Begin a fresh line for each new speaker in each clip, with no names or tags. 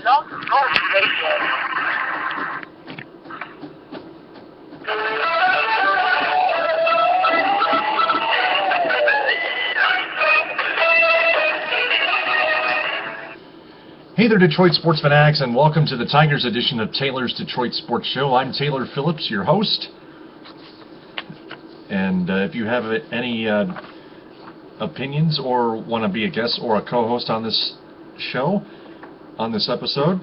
Blog Talk Radio.
Hey there, Detroit sports fanatics, and welcome to the Tigers edition of Taylor's Detroit Sports Show. I'm Taylor Phillips, your host. And if you have any opinions or want to be a guest or a co-host on this show, on this episode,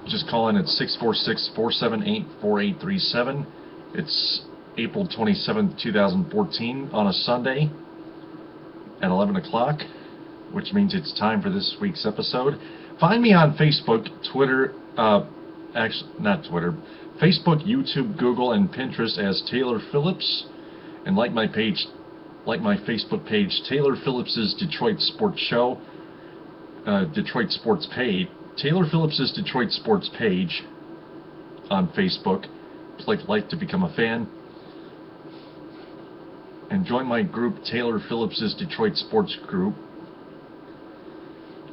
just call in at 646-478-4837. It's April 27th, 2014, on a Sunday at 11 o'clock, which means it's time for this week's episode. Find me on Facebook, Twitter, Facebook, YouTube, Google, and Pinterest as Taylor Phillips, and like my Facebook page, Taylor Phillips's Detroit Sports Show, Detroit Sports page, Taylor Phillips's Detroit Sports page on Facebook. Click like to become a fan, and join my group, Taylor Phillips's Detroit Sports Group,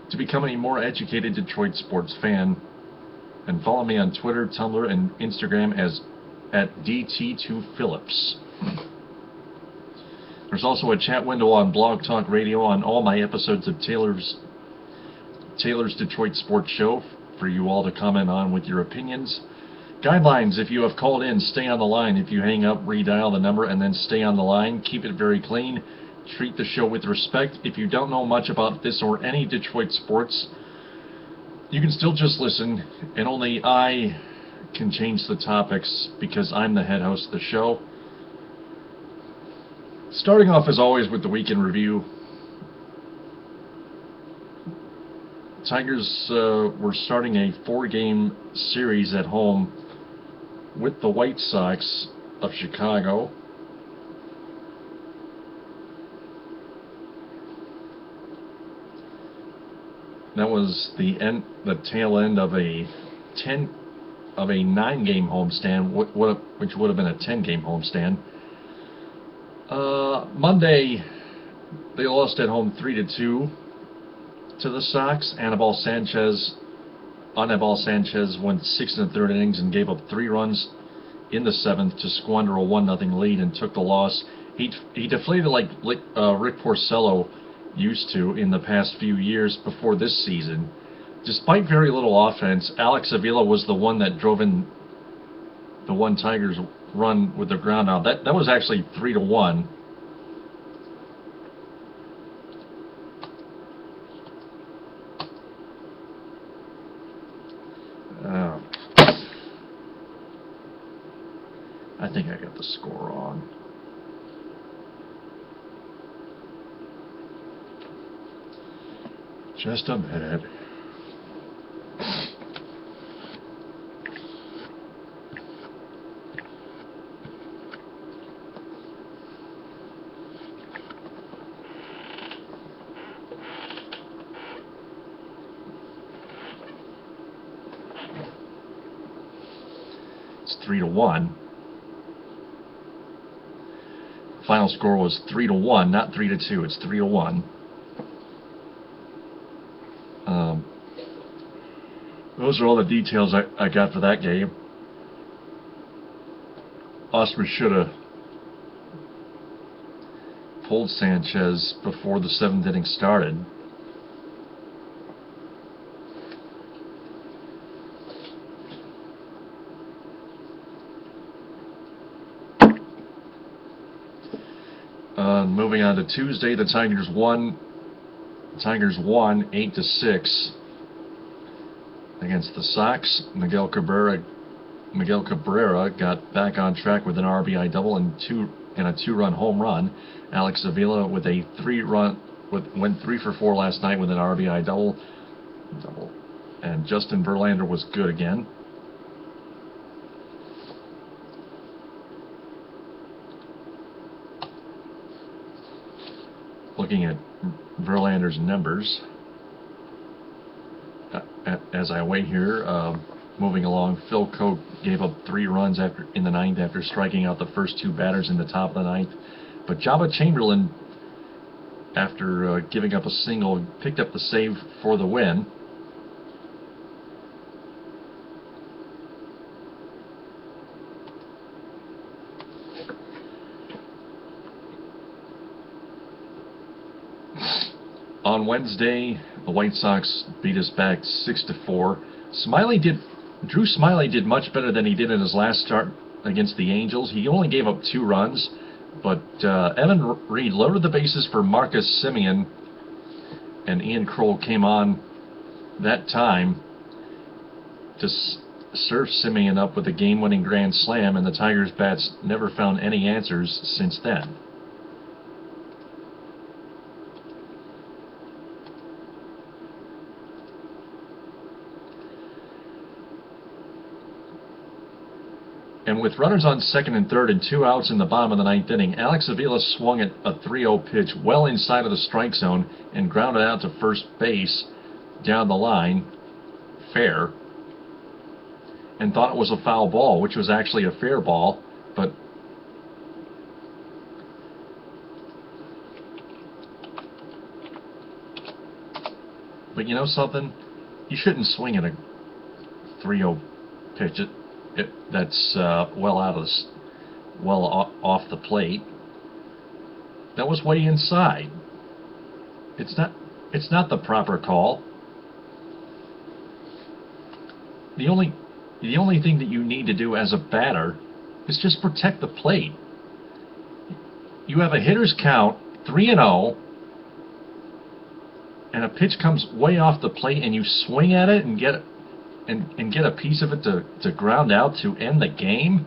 to become a more educated Detroit sports fan, and follow me on Twitter, Tumblr, and Instagram as at DT2Phillips. There's also a chat window on Blog Talk Radio on all my episodes of Taylor's Detroit Sports Show for you all to comment on with your opinions. Guidelines: if you have called in, stay on the line. If you hang up, redial the number and then stay on the line. Keep it very clean. Treat the show with respect. If you don't know much about this or any Detroit sports, you can still just listen, and only I can change the topics because I'm the head host of the show. Starting off as always with the weekend review. Tigers were starting a 4-game series at home with the White Sox of Chicago. That was the tail end of a 9-game homestand, which would have been a 10-game homestand. Monday, they lost at home 3-2 to the Sox. Anibal Sanchez went 6 1/3 innings and gave up 3 runs in the 7th to squander a 1-0 lead and took the loss. He deflated like Rick Porcello used to in the past few years before this season. Despite very little offense, Alex Avila was the one that drove in the one Tigers run with the ground out. That was actually 3-1. I think I got the score wrong. Just a minute. It's 3-1. Final score was 3-1, not 3-2. It's 3-1. Those are all the details I got for that game. Oscar should have pulled Sanchez before the 7th inning started. Moving on to Tuesday, the Tigers won 8-6 against the Sox. Miguel Cabrera got back on track with an RBI double and a 2-run home run. Alex Avila with a 3-run went 3 for 4 last night with an RBI double. And Justin Verlander was good again. Looking at Verlander's numbers as I wait here, moving along, Phil Coke gave up 3 runs in the 9th after striking out the first 2 batters in the top of the 9th. But Jabba Chamberlain, after giving up a single, picked up the save for the win. On Wednesday, the White Sox beat us back 6-4. Drew Smyly did much better than he did in his last start against the Angels. He only gave up 2 runs, but Evan Reed loaded the bases for Marcus Semien, and Ian Kroll came on that time to serve Semien up with a game-winning grand slam, and the Tigers' bats never found any answers since then. And with runners on second and third and 2 outs in the bottom of the 9th inning, Alex Avila swung at a 3-0 pitch well inside of the strike zone and grounded out to first base down the line, fair, and thought it was a foul ball, which was actually a fair ball, but you know something? You shouldn't swing at a 3-0 pitch. That's well off the plate. That was way inside. It's not the proper call. The only thing that you need to do as a batter is just protect the plate. You have a hitter's count 3-0, and a pitch comes way off the plate, and you swing at it and get a piece of it to ground out to end the game?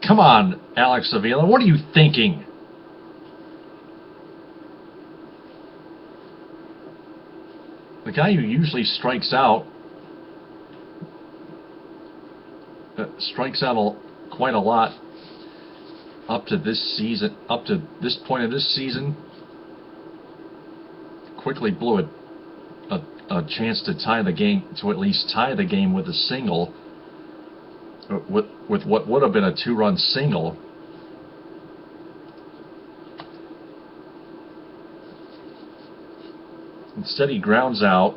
Come on, Alex Avila, what are you thinking? The guy who usually strikes out quite a lot up to this point of this season, quickly blew a chance to tie the game, to at least tie the game with a single, with what would have been a 2-run single. Instead, he grounds out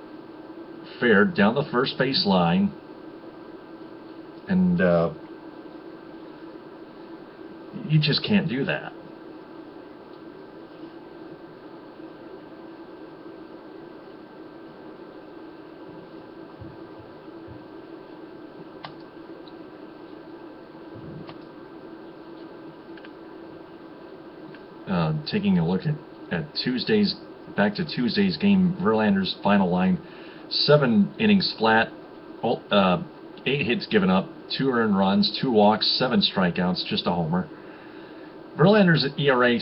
fair down the first base line, and you just can't do that. Taking a look at back to Tuesday's game, Verlander's final line: 7 innings flat, 8 hits given up, 2 earned runs, 2 walks, 7 strikeouts, just a homer. Verlander's ERA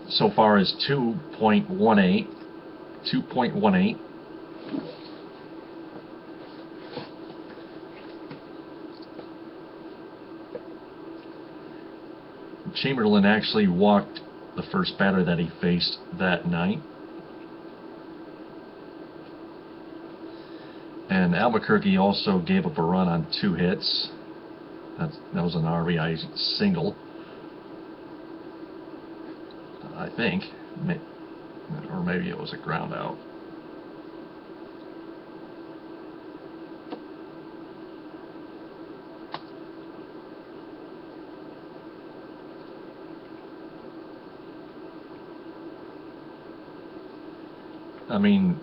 so far is 2.18. Chamberlain actually walked the first batter that he faced that night. And Albuquerque also gave up a run on 2 hits. That was an RBI single, I think. Or maybe it was a ground out. I mean,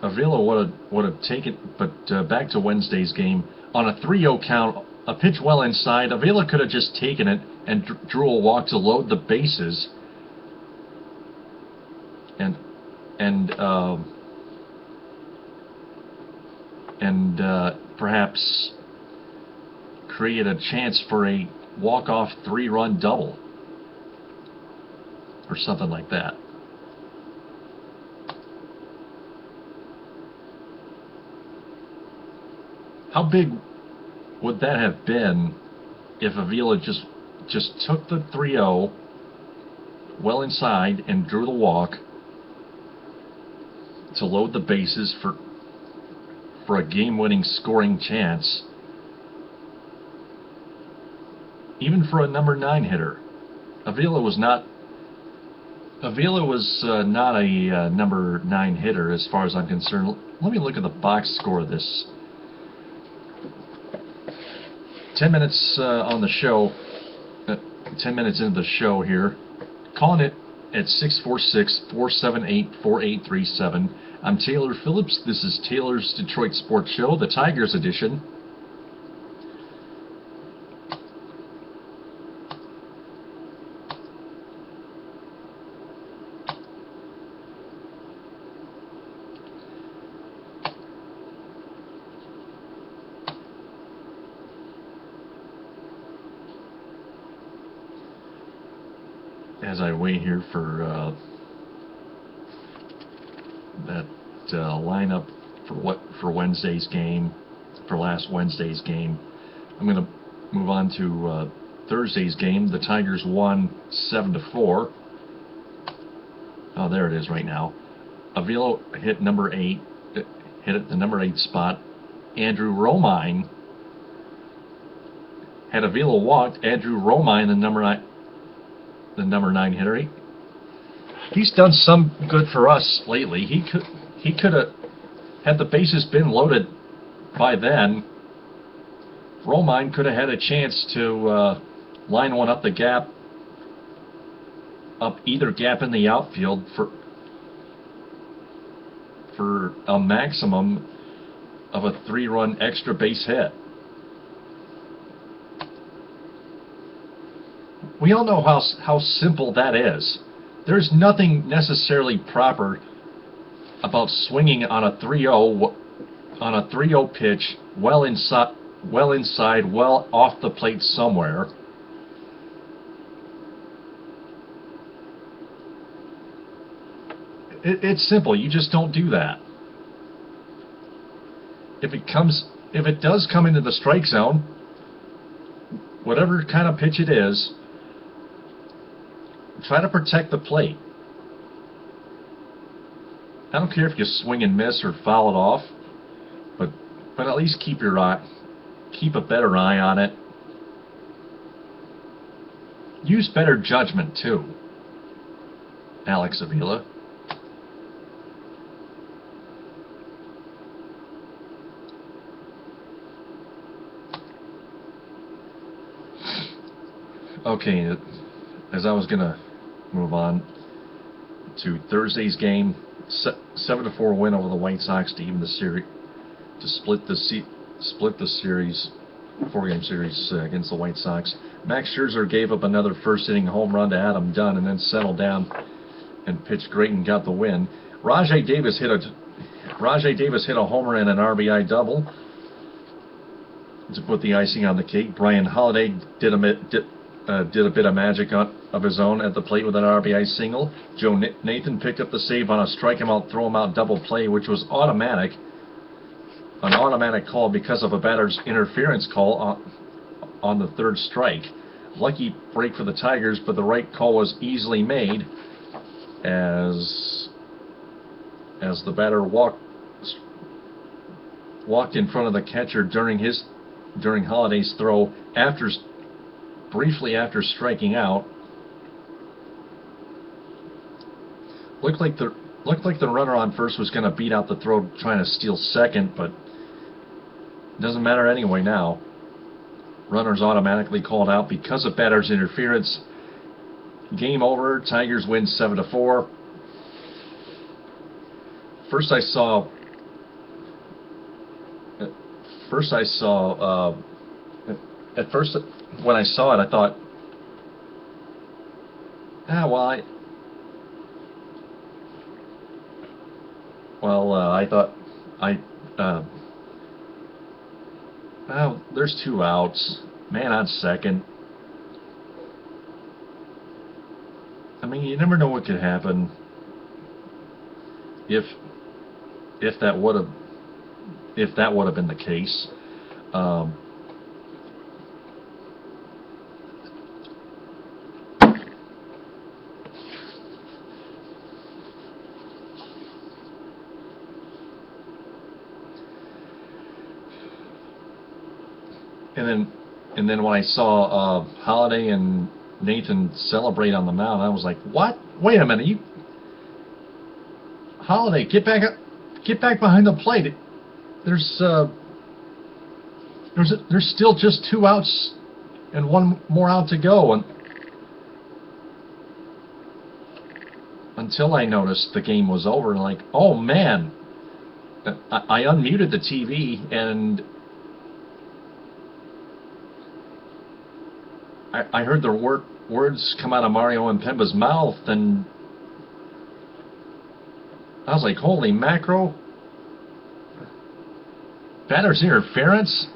Avila would have taken, but back to Wednesday's game, on a 3-0 count, a pitch well inside, Avila could have just taken it and drew a walk to load the bases, and perhaps create a chance for a walk-off 3-run double or something like that. How big would that have been if Avila just took the 3-0 well inside and drew the walk to load the bases for a game-winning scoring chance, even for a number 9 hitter? Avila was not a number 9 hitter as far as I'm concerned. Let me look at the box score of this. 10 minutes on the show, 10 minutes into the show here, calling it at 646-478-4837. I'm Taylor Phillips. This is Taylor's Detroit Sports Show, the Tigers edition. As I wait here for that lineup for Wednesday's game, for last Wednesday's game, I'm going to move on to Thursday's game. The Tigers won 7-4. Oh, there it is right now. Avila hit number 8, hit at the number 8 spot. Andrew Romine had Avila walked. Andrew Romine, the number 9 hitter. He's done some good for us lately. He could have, had the bases been loaded by then, Romine could have had a chance to line one up the gap, up either gap in the outfield for a maximum of a 3-run extra base hit. We all know how simple that is. There's nothing necessarily proper about swinging on a 3-0 pitch well inside, well off the plate somewhere. It's simple. You just don't do that. If it does come into the strike zone, whatever kind of pitch it is, try to protect the plate. I don't care if you swing and miss or foul it off, but at least keep a better eye on it. Use better judgment too, Alex Avila. Okay, as I was gonna move on to Thursday's game, 7-4 win over the White Sox to even the series, to split the series, 4-game series against the White Sox. Max Scherzer gave up another first-inning home run to Adam Dunn, and then settled down and pitched great and got the win. Rajai Davis hit a homer and an RBI double to put the icing on the cake. Brian Holiday did a bit of magic of his own at the plate with an RBI single. Joe Nathan picked up the save on a strike him out, throw him out double play, which was an automatic call because of a batter's interference call on the third strike. Lucky break for the Tigers, but the right call was easily made as the batter walked in front of the catcher during Holiday's throw briefly after striking out. Looked like the runner on first was going to beat out the throw trying to steal second, but it doesn't matter anyway now. Runner's automatically called out because of batter's interference. Game over. Tigers win 7-4. First I saw when I saw it, I thought, there's 2 outs, man on second. I mean, you never know what could happen if that would have been the case. And then when I saw Holiday and Nathan celebrate on the mound, I was like, "What? Wait a minute! Holiday, get back behind the plate. There's still just 2 outs and 1 more out to go." And until I noticed the game was over, and like, oh man, I unmuted the TV, and I heard the words come out of Mario and Pemba's mouth, and I was like, holy macro, batter's interference?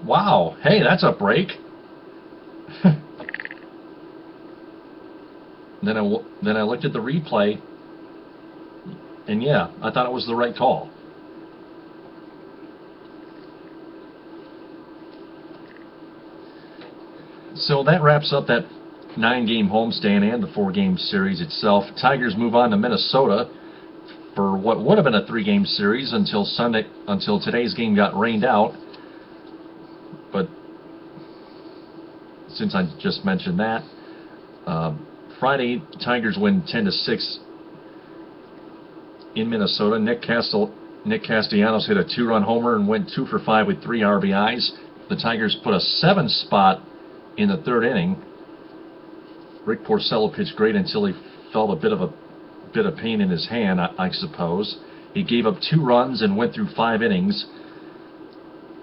Wow, hey, that's a break. Then I looked at the replay, and yeah, I thought it was the right call. So that wraps up that 9-game homestand and the 4-game series itself. Tigers move on to Minnesota for what would have been a 3-game series until today's game got rained out. But since I just mentioned that, Friday, Tigers win 10-6 in Minnesota. Nick Castellanos hit a 2-run homer and went 2 for 5 with 3 RBIs. The Tigers put a 7 spot in the 3rd inning. Rick Porcello pitched great until he felt a bit of pain in his hand, I suppose. He gave up 2 runs and went through 5 innings.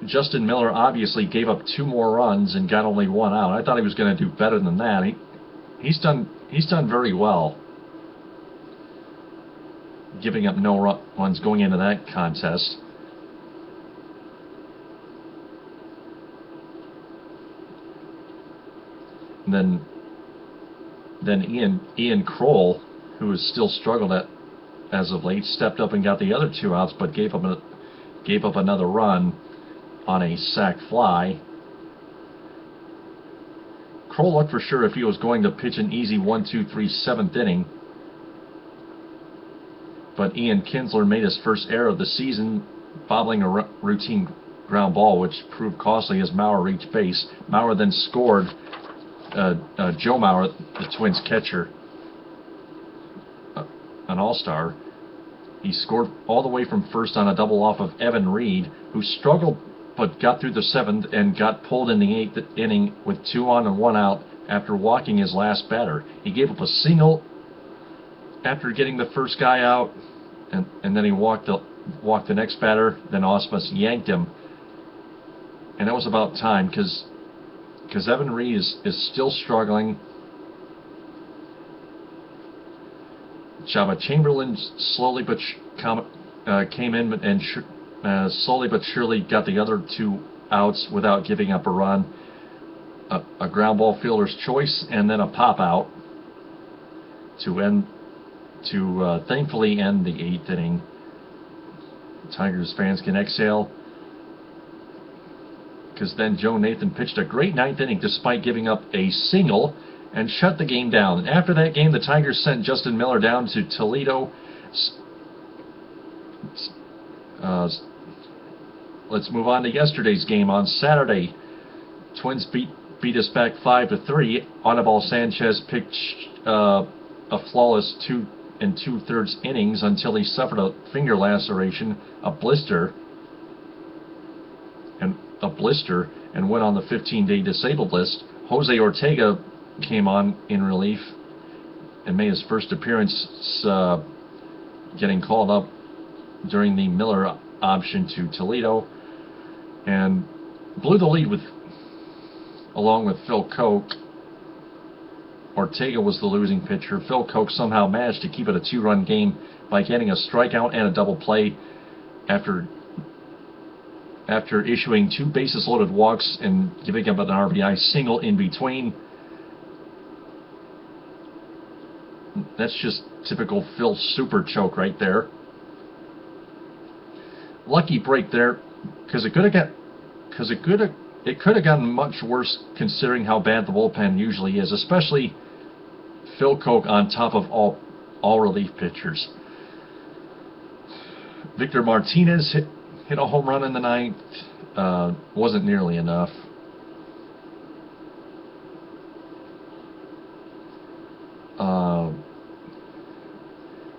Justin Miller obviously gave up 2 more runs and got only 1 out. I thought he was going to do better than that. He's done very well, giving up no runs going into that contest. And then Ian Kroll, who has still struggled as of late, stepped up and got the other 2 outs, but gave up another run on a sac fly. Kroll looked for sure if he was going to pitch an easy 1-2-3 7th inning, but Ian Kinsler made his first error of the season, bobbling a routine ground ball, which proved costly as Maurer reached base. Maurer then scored. Joe Maurer, the Twins catcher, an all-star, he scored all the way from first on a double off of Evan Reed, who struggled but got through the 7th and got pulled in the 8th inning with 2 on and 1 out after walking his last batter. He gave up a single after getting the first guy out, and then he walked the next batter. Then Ausmus yanked him, and that was about time because Evan Reed is still struggling. Java Chamberlain slowly but came in and slowly but surely got the other 2 outs without giving up a run. A ground ball fielder's choice and then a pop out to thankfully end the 8th inning. Tigers fans can exhale, because then Joe Nathan pitched a great 9th inning despite giving up a single and shut the game down. And after that game, the Tigers sent Justin Miller down to Toledo. Let's move on to yesterday's game. On Saturday, Twins beat us back 5-3. Anibal Sanchez pitched a flawless 2 2/3 innings until he suffered a finger laceration, a blister, and went on the 15-day disabled list. Jose Ortega came on in relief and made his first appearance, getting called up during the Miller option to Toledo, and blew the lead along with Phil Koch. Ortega was the losing pitcher. Phil Koch somehow managed to keep it a 2-run game by getting a strikeout and a double play after issuing 2 bases-loaded walks and giving up an RBI single in between. That's just typical Phil super choke right there. Lucky break there, because it could have gotten much worse considering how bad the bullpen usually is, especially Phil Koch on top of all relief pitchers. Victor Martinez hit a home run in the 9th. Wasn't nearly enough.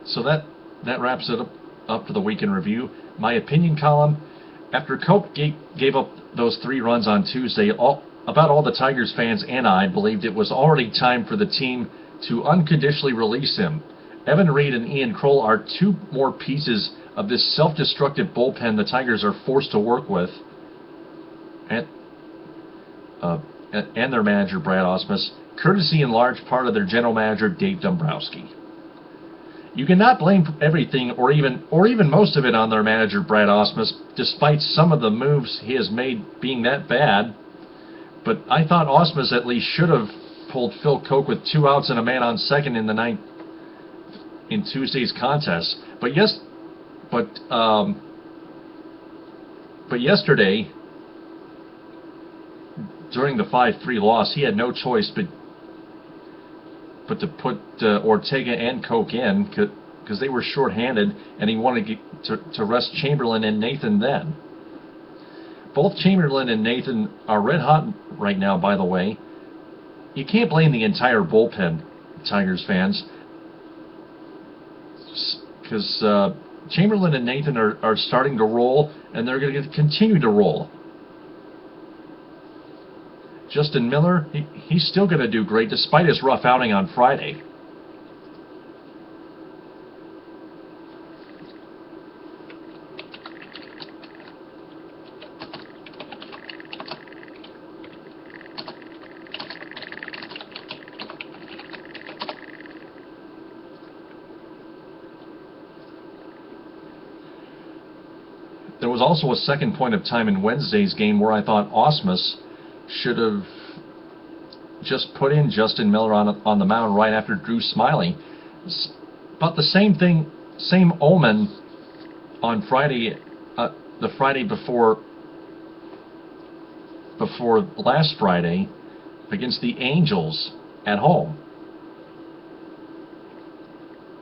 So that wraps it up for the week in review. My opinion column: after Koch gave up those 3 runs on Tuesday, about all the Tigers fans and I believed it was already time for the team to unconditionally release him. Evan Reed and Ian Kroll are two more pieces of this self-destructive bullpen the Tigers are forced to work with, and their manager Brad Ausmus, courtesy in large part of their general manager Dave Dombrowski. You cannot blame everything or even most of it on their manager Brad Ausmus, despite some of the moves he has made being that bad. But I thought Ausmus at least should have pulled Phil Koch with 2 outs and a man on second in the ninth in Tuesday's contest. But yesterday, during the 5-3 loss, he had no choice but to put Ortega and Koch in because they were shorthanded, and he wanted to rest Chamberlain and Nathan then. Both Chamberlain and Nathan are red hot right now, by the way. You can't blame the entire bullpen, Tigers fans, because Chamberlain and Nathan are starting to roll, and they're going to continue to roll. Justin Miller, he's still going to do great despite his rough outing on Friday. There was also a second point of time in Wednesday's game where I thought Ausmus should have just put in Justin Miller on the mound right after Drew Smiley. But the same omen on Friday, the Friday before last Friday against the Angels at home.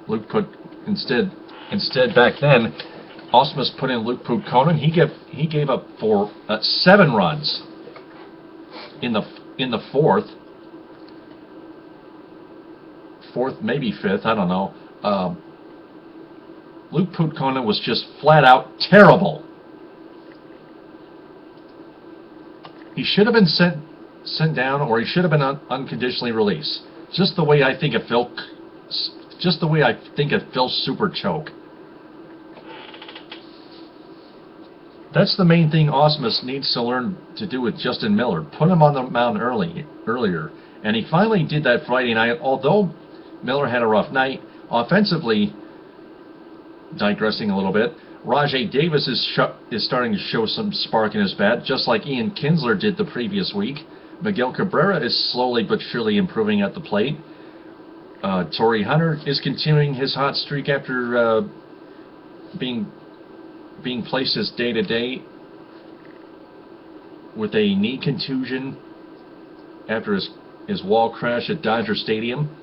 Luke put instead back then, Ausmus put in Luke Pukonen. He gave up 7 runs in the fourth, maybe fifth, I don't know. Luke Pukonen was just flat out terrible. He should have been sent down, or he should have been unconditionally released. Just the way I think of Phil Super Choke. That's the main thing Ausmus needs to learn to do with Justin Miller. Put him on the mound earlier. And he finally did that Friday night, although Miller had a rough night. Offensively, digressing a little bit, Rajay Davis is starting to show some spark in his bat, just like Ian Kinsler did the previous week. Miguel Cabrera is slowly but surely improving at the plate. Torrey Hunter is continuing his hot streak after being placed as day-to-day with a knee contusion after his wall crash at Dodger Stadium.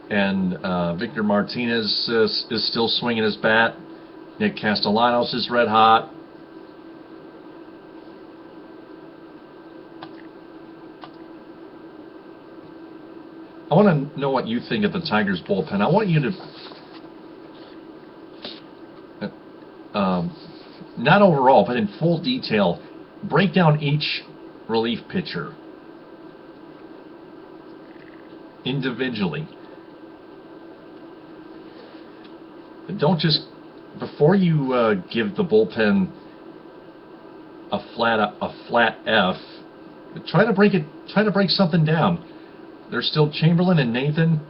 And Victor Martinez is still swinging his bat. Nick Castellanos is red hot. I want to know what you think of the Tigers bullpen. I want you to, not overall, but in full detail, break down each relief pitcher individually. Don't just, before you give the bullpen a flat F, try to break something down. There's still Chamberlain and Nathan.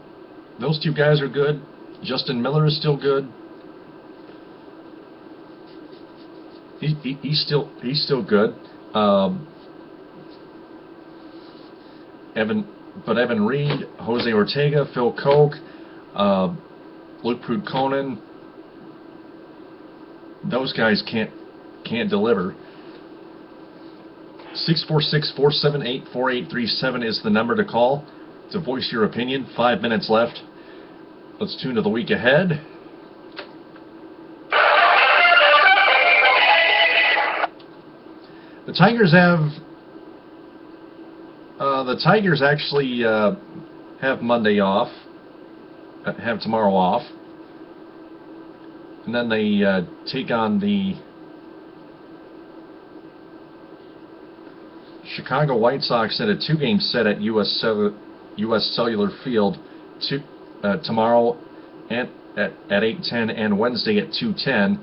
Those two guys are good. Justin Miller is still good. He's still good. Evan Reed, Jose Ortega, Phil Koch, Luke Pukonen. Those guys can't deliver. 646-478-4837 is the number to call to voice your opinion. 5 minutes left. Let's tune to the week ahead. The Tigers actually have Monday off, have tomorrow off, and then they take on the Chicago White Sox in a 2-game set at US Cellular Field tomorrow at 8:10 and Wednesday at 2:10,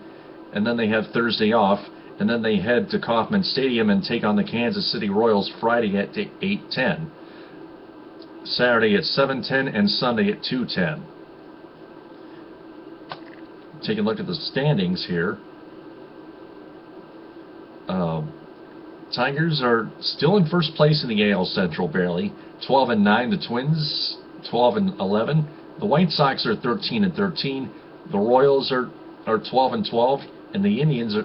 and then they have Thursday off, and then they head to Kauffman Stadium and take on the Kansas City Royals Friday at 8:10, Saturday at 7:10, and Sunday at 2:10. Take a look at the standings here. Tigers are still in first place in the AL Central, barely 12-9. The Twins 12-11. The White Sox are 13-13. The Royals are 12-12, and the Indians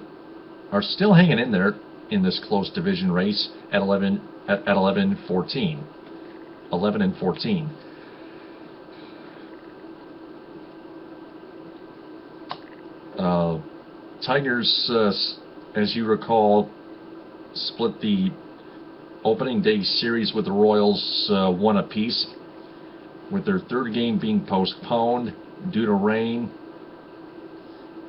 are still hanging in there in this close division race at 11-14. 11-14. Tigers, as you recall, split the opening day series with the Royals 1 apiece, with their third game being postponed due to rain,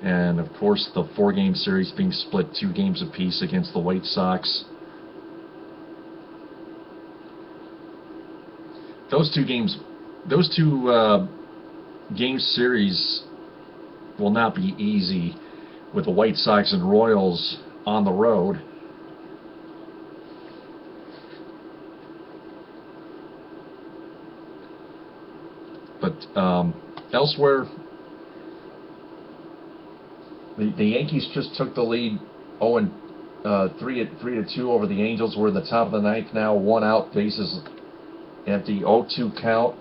and of course the 4-game series being split 2 games apiece against the White Sox. Those two game series will not be easy with the White Sox and Royals on the road. But elsewhere, the Yankees just took the lead 3-2 over the Angels. We're in the top of the ninth now, 1 out, bases empty, 0-2 count.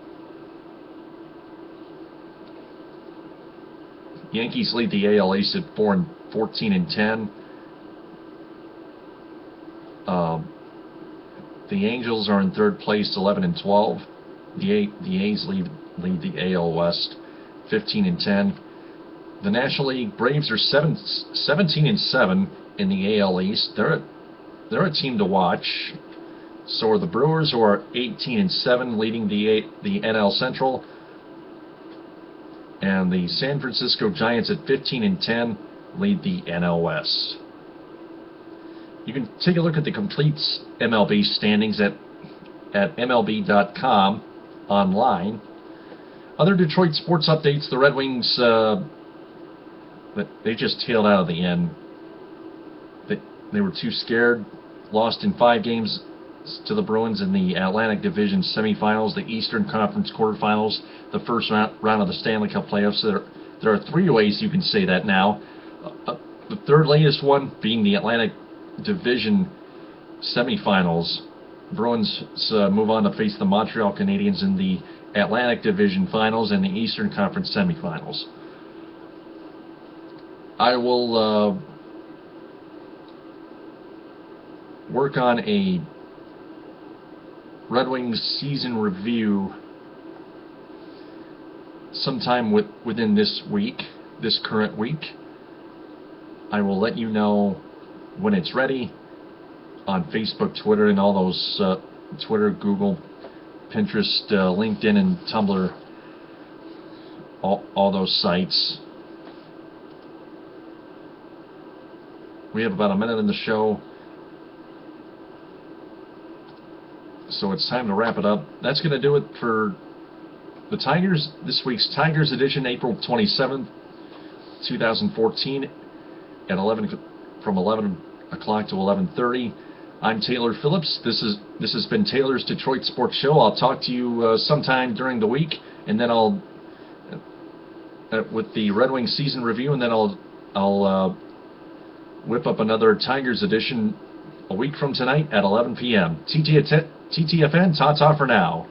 Yankees lead the AL East at 14-10. The Angels are in third place, 11-12. The A's lead the AL West, 15-10. The National League Braves are 17-7 in the AL East. They're a team to watch. So are the Brewers, who are 18-7, leading the NL Central. And the San Francisco Giants at 15-10 lead the NL West. You can take a look at the complete MLB standings at MLB.com online. Other Detroit sports updates: the Red Wings, they just tailed out of the end. They were too scared, lost in 5 games to the Bruins in the Atlantic Division semifinals, the Eastern Conference quarterfinals, the first round of the Stanley Cup playoffs. There are 3 ways you can say that now. The third latest one being the Atlantic Division semifinals. Bruins move on to face the Montreal Canadiens in the Atlantic Division finals and the Eastern Conference semifinals. I will work on a Red Wings season review sometime within this current week. I will let you know when it's ready on Facebook, Twitter, and all those Twitter, Google, Pinterest, LinkedIn, and Tumblr, all those sites. We have about a minute in the show, so it's time to wrap it up. That's going to do it for the Tigers, this week's Tigers edition, April 27th, 2014, at from 11 o'clock to 11:30. I'm Taylor Phillips. This has been Taylor's Detroit Sports Show. I'll talk to you sometime during the week, and then I'll with the Red Wings season review, and then I'll whip up another Tigers edition a week from tonight at 11 p.m. TTFN, ta-ta for now.